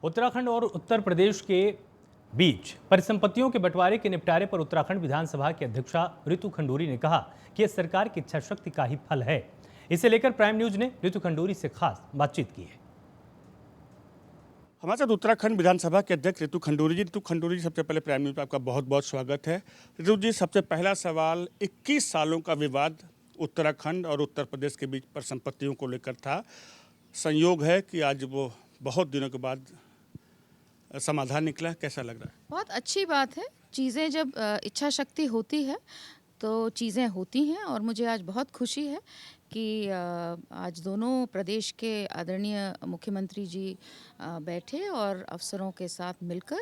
उत्तराखंड और उत्तर प्रदेश के बीच परिसंपत्तियों के बंटवारे के निपटारे पर उत्तराखंड विधानसभा की अध्यक्षा रितु खंडूरी ने कहा कि यह सरकार की इच्छा शक्ति का ही फल है। इसे लेकर प्राइम न्यूज ने रितु खंडूरी से खास बातचीत की है। हमारे साथ उत्तराखंड विधानसभा के अध्यक्ष रितु खंडूरी जी। रितु खंडूरी जी, सबसे पहले प्राइम न्यूज पर आपका बहुत बहुत स्वागत है। रितु जी, सबसे पहला सवाल, 21 सालों का विवाद उत्तराखंड और उत्तर प्रदेश के बीच परिसंपत्तियों को लेकर था। संयोग है कि आज वो बहुत दिनों के बाद समाधान निकला। कैसा लग रहा है? बहुत अच्छी बात है। चीज़ें जब इच्छा शक्ति होती है तो चीज़ें होती हैं और मुझे आज बहुत खुशी है कि आज दोनों प्रदेश के आदरणीय मुख्यमंत्री जी बैठे और अफसरों के साथ मिलकर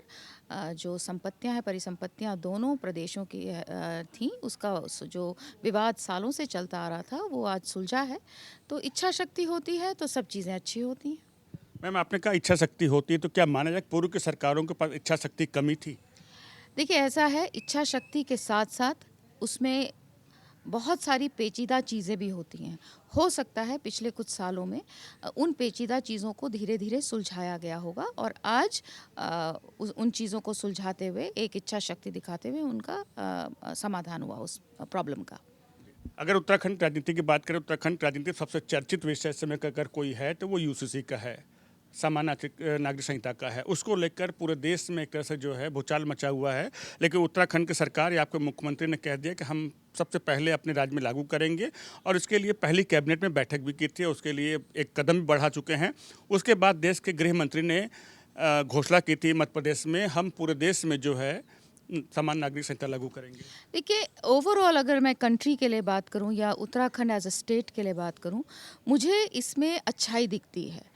जो संपत्तियां हैं, परिसंपत्तियां दोनों प्रदेशों की थीं, उसका जो विवाद सालों से चलता आ रहा था वो आज सुलझा है। तो इच्छा शक्ति होती है तो सब चीज़ें अच्छी होती हैं। मैम, आपने कहा इच्छा शक्ति होती है, तो क्या माना जाए पूर्व की सरकारों के पास इच्छा शक्ति कमी थी? देखिए, ऐसा है, इच्छा शक्ति के साथ साथ उसमें बहुत सारी पेचीदा चीज़ें भी होती हैं। हो सकता है पिछले कुछ सालों में उन पेचीदा चीज़ों को धीरे धीरे सुलझाया गया होगा और आज उन चीज़ों को सुलझाते हुए, एक इच्छा शक्ति दिखाते हुए उनका समाधान हुआ उस प्रॉब्लम का। अगर उत्तराखंड राजनीति की बात करें, उत्तराखंड राजनीति सबसे चर्चित विषय समय का अगर कोई है तो वो यूसीसी का है, सामान्य नागरिक संहिता का है। उसको लेकर पूरे देश में एक तरह से जो है भूचाल मचा हुआ है। लेकिन उत्तराखंड की सरकार या आपके मुख्यमंत्री ने कह दिया कि हम सबसे पहले अपने राज्य में लागू करेंगे और इसके लिए पहली कैबिनेट में बैठक भी की थी, उसके लिए एक कदम भी बढ़ा चुके हैं। उसके बाद देश के गृह मंत्री ने घोषणा की थी मध्य प्रदेश में हम पूरे देश में जो है समान नागरिक संहिता लागू करेंगे। देखिए, ओवरऑल अगर मैं कंट्री के लिए बात करूं या उत्तराखंड एज अ स्टेट के लिए बात करूं, मुझे इसमें अच्छाई दिखती है।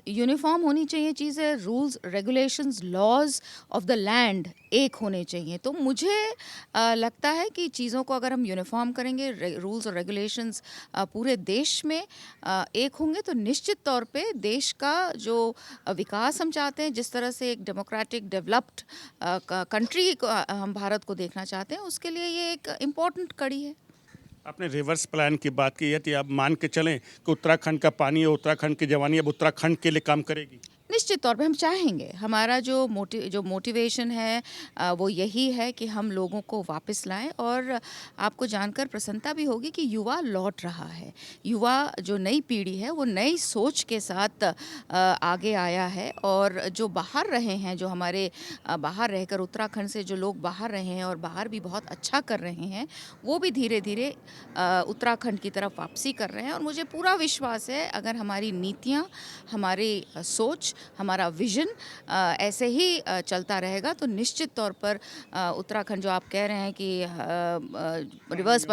यूनिफॉर्म होनी चाहिए चीज़ें, rules regulations laws of the land एक होने चाहिए। तो मुझे लगता है कि चीज़ों को अगर हम यूनिफॉर्म करेंगे, रूल्स और रेगुलेशंस पूरे देश में एक होंगे तो निश्चित तौर पे देश का जो विकास हम चाहते हैं, जिस तरह से एक डेमोक्रेटिक डेवलप्ड कंट्री हम भारत को देखना चाहते हैं, उसके लिए ये एक इम्पोर्टेंट कड़ी है। आपने रिवर्स प्लान की बात की है, तो आप मान के चलें कि उत्तराखंड का पानी और उत्तराखंड की जवानी अब उत्तराखंड के लिए काम करेगी? निश्चित तौर पे हम चाहेंगे। हमारा जो मोटिवेशन है वो यही है कि हम लोगों को वापस लाएं और आपको जानकर प्रसन्नता भी होगी कि युवा लौट रहा है। युवा जो नई पीढ़ी है वो नई सोच के साथ आगे आया है और जो बाहर रहे हैं, जो हमारे बाहर रहकर उत्तराखंड से जो लोग बाहर रहे हैं और बाहर भी बहुत अच्छा कर रहे हैं, वो भी धीरे धीरे उत्तराखंड की तरफ वापसी कर रहे हैं। और मुझे पूरा विश्वास है अगर हमारी नीतियाँ, हमारी सोच, हमारा विजन ऐसे ही चलता रहेगा तो निश्चित तौर पर उत्तराखंड, जो आप कह रहे हैं कि रिवर्स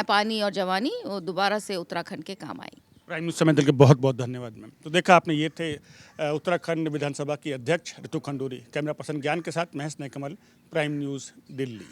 पानी और जवानी, वो दोबारा से उत्तराखंड के काम आएगी। प्राइम न्यूज समय के बहुत बहुत धन्यवाद मैम। तो देखा आपने, ये थे उत्तराखंड विधानसभा की अध्यक्ष रितु खंडूरी। कैमरा पर्सन ज्ञान के साथ महेश नयकमल, प्राइम न्यूज़, दिल्ली।